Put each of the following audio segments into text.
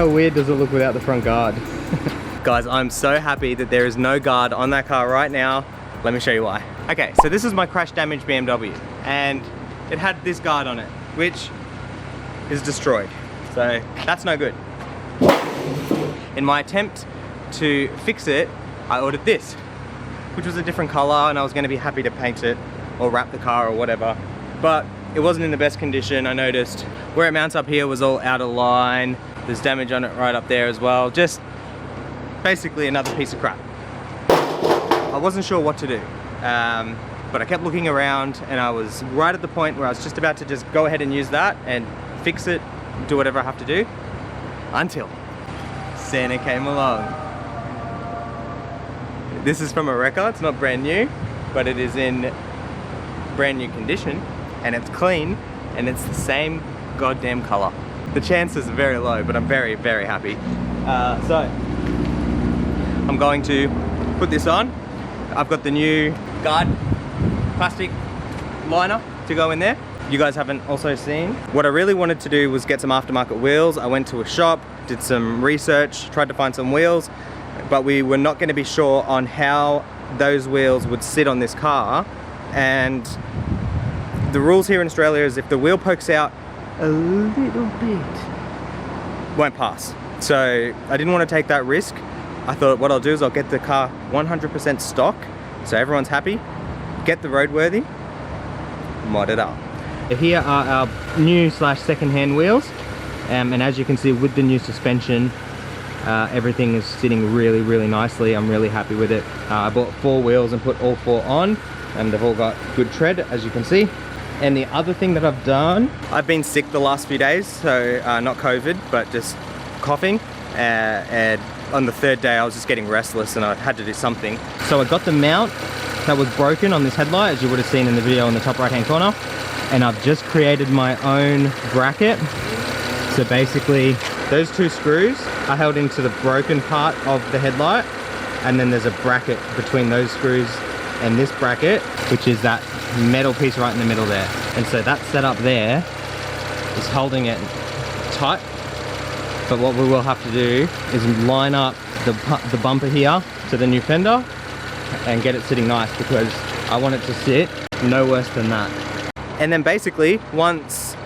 how weird does it look without the front guard? Guys, I'm so happy that there is no guard on that car right now. Let me show you why. Okay, so this is my crash damaged BMW, and it had this guard on it, which is destroyed. So that's no good. In my attempt to fix it, I ordered this, which was a different color, and I was gonna be happy to paint it or wrap the car or whatever. But it wasn't in the best condition. I noticed where it mounts up here was all out of line. There's damage on it right up there as well. Just basically another piece of crap. I wasn't sure what to do, but I kept looking around, and I was right at the point where I was just about to just go ahead and use that and fix it, do whatever I have to do, until Santa came along. This is from a wrecker. It's not brand new, but it is in brand new condition, and it's clean, and it's the same goddamn color. The chances are very low, but I'm very, very happy. So I'm going to put this on. I've got the new guard plastic liner to go in there. You guys haven't also seen. What I really wanted to do was get some aftermarket wheels. I went to a shop, did some research, tried to find some wheels, but we were not going to be sure on how those wheels would sit on this car. And the rules here in Australia is if the wheel pokes out a little bit, won't pass. So I didn't want to take that risk. I thought what I'll do is I'll get the car 100% stock, so everyone's happy, get the roadworthy, mod it up. Here are our new / second-hand wheels, and as you can see with the new suspension, everything is sitting really, really nicely. I'm really happy with it. I bought 4 wheels and put all 4 on, and they've all got good tread, as you can see. And the other thing that I've done, I've been sick the last few days, so not COVID, but just coughing, and on the 3rd day I was just getting restless and I had to do something. So I got the mount that was broken on this headlight, as you would have seen in the video in the top right hand corner, and I've just created my own bracket. So basically those 2 screws are held into the broken part of the headlight, and then there's a bracket between those screws and this bracket, which is that metal piece right in the middle there. And so that setup there is holding it tight. But what we will have to do is line up the bumper here to the new fender and get it sitting nice, because I want it to sit no worse than that. And then basically once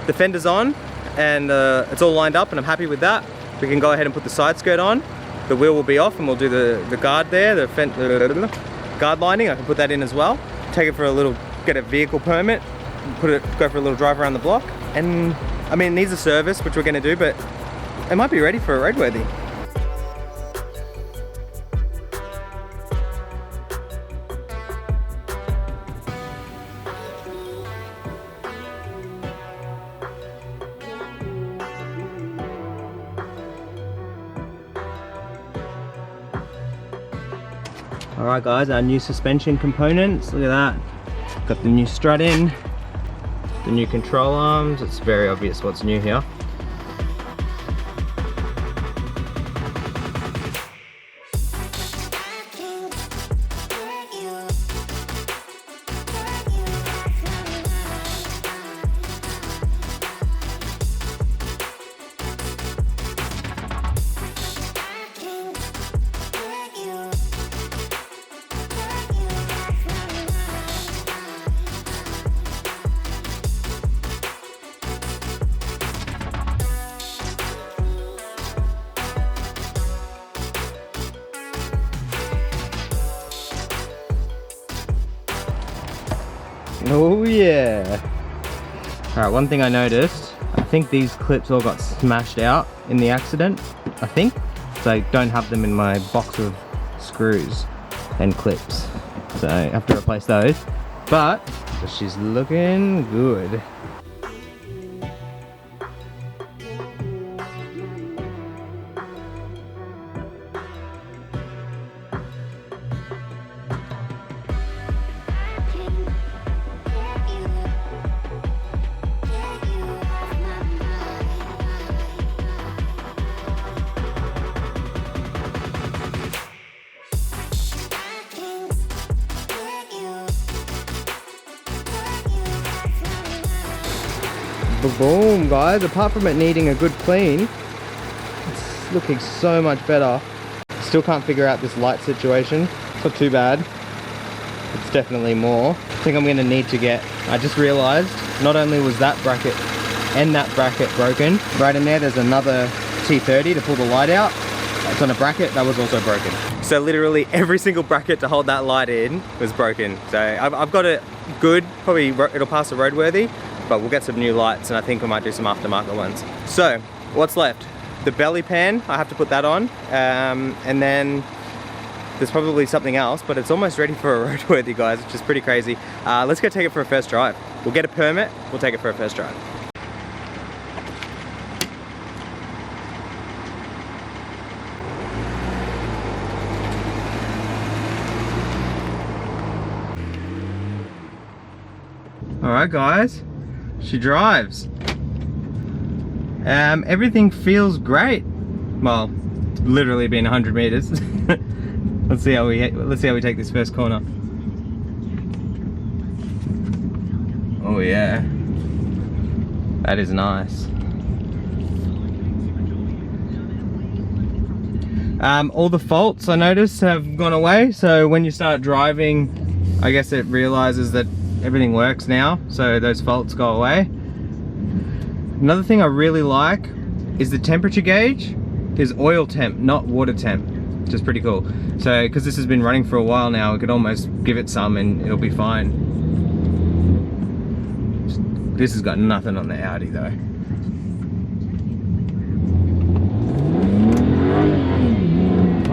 the fender's on and it's all lined up and I'm happy with that, we can go ahead and put the side skirt on. The wheel will be off and we'll do the guard there, the guard lining. I can put that in as well. Take it for a little, get a vehicle permit, go for a little drive around the block. And I mean, it needs a service, which we're gonna do, but it might be ready for a roadworthy. Alright guys, our new suspension components, look at that. Got the new strut in, the new control arms. It's very obvious what's new here. Oh yeah. Alright, one thing I noticed, I think these clips all got smashed out in the accident, I think. So I don't have them in my box of screws and clips. So I have to replace those. But she's looking good. Boom guys, apart from it needing a good clean, looking so much better. Still can't figure out this light situation. It's not too bad. It's definitely more. I think I'm going to need to get, I just realized not only was that bracket and that bracket broken, right in there's another T30 to pull the light out. It's on a bracket that was also broken. So literally every single bracket to hold that light in was broken. So I've got it good, probably it'll pass the roadworthy, but we'll get some new lights and I think I might do some aftermarket ones. So what's left? The belly pan, I have to put that on, and then there's probably something else, but it's almost ready for a roadworthy, guys, which is pretty crazy. Let's go take it for a first drive. We'll get a permit, we'll take it for a first drive. Alright guys, she drives. Everything feels great. Well, it's literally been 100 meters. let's see how we take this first corner. Oh yeah, that is nice. All the faults I noticed have gone away, so when you start driving, I guess it realizes that everything works now, so those faults go away. Another thing I really like is the temperature gauge is oil temp, not water temp, which is pretty cool. So, because this has been running for a while now, we could almost give it some and it'll be fine. This has got nothing on the Audi though.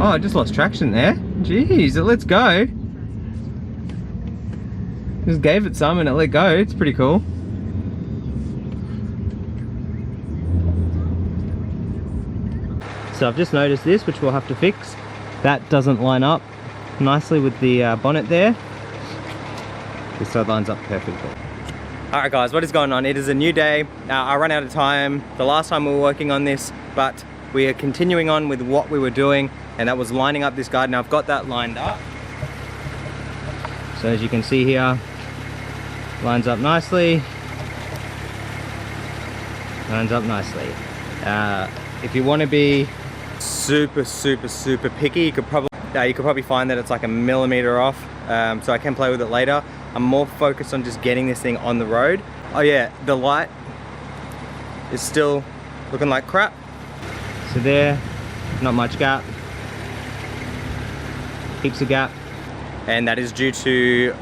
Oh, I just lost traction there. Jeez, it lets go. Just gave it some and it let go. It's pretty cool. So I've just noticed this, which we'll have to fix. That doesn't line up nicely with the bonnet there. This side lines up perfectly. Alright guys, what is going on? It is a new day. I ran out of time the last time we were working on this, but we are continuing on with what we were doing, and that was lining up this guide. Now I've got that lined up. So as you can see here, lines up nicely. Lines up nicely. If you want to be super picky, you could probably find that it's like a millimeter off, so I can play with it later. I'm more focused on just getting this thing on the road. Oh yeah, the light is still looking like crap. So there, not much gap, heaps of gap, and that is due to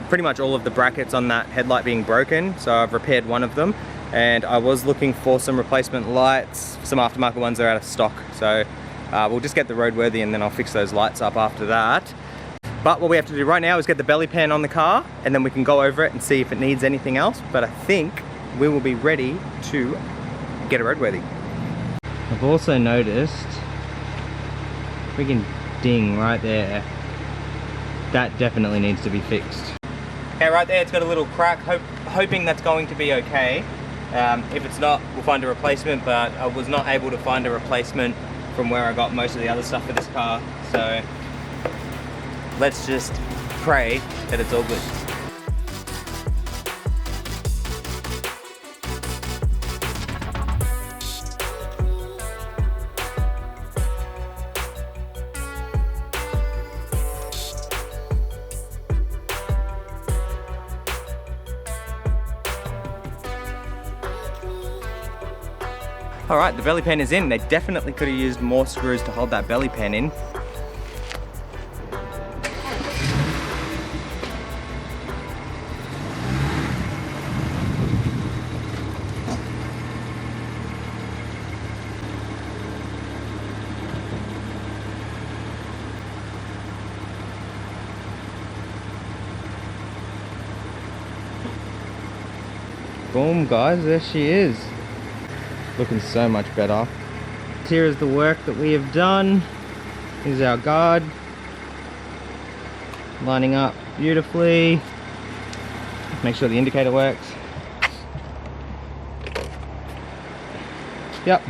pretty much all of the brackets on that headlight being broken. So I've repaired one of them, and I was looking for some replacement lights. Some aftermarket ones are out of stock, so we'll just get the roadworthy and then I'll fix those lights up after that. But what we have to do right now is get the belly pan on the car, and then we can go over it and see if it needs anything else. But I think we will be ready to get a roadworthy. I've also noticed freaking ding right there. That definitely needs to be fixed. Okay, right there, it's got a little crack. Hoping that's going to be okay. If it's not, we'll find a replacement, but I was not able to find a replacement from where I got most of the other stuff for this car. So let's just pray that it's all good. Alright, the belly pan is in. They definitely could have used more screws to hold that belly pan in. Boom guys, there she is. Looking so much better. Here is the work that we have done. Here's our guard. Lining up beautifully. Make sure the indicator works. Yep.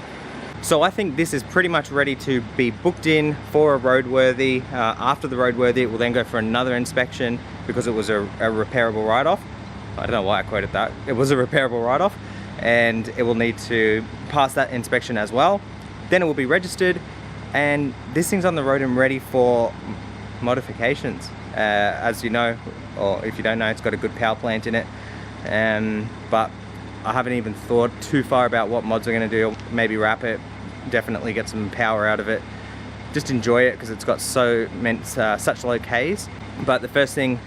So I think this is pretty much ready to be booked in for a roadworthy. After the roadworthy, it will then go for another inspection because it was a repairable write-off. I don't know why I quoted that. It was a repairable write-off, and it will need to pass that inspection as well. Then it will be registered, and this thing's on the road and ready for modifications. As you know, or if you don't know, it's got a good power plant in it, but I haven't even thought too far about what mods we're going to do. Maybe wrap it, definitely get some power out of it, just enjoy it because it's got such low Ks. But the first thing,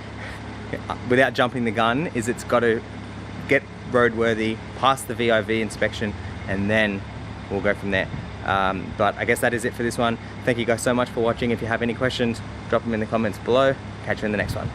without jumping the gun, is it's got to get roadworthy, pass the VIV inspection, and then we'll go from there. But I guess that is it for this one. Thank you guys so much for watching. If you have any questions, drop them in the comments below. Catch you in the next one.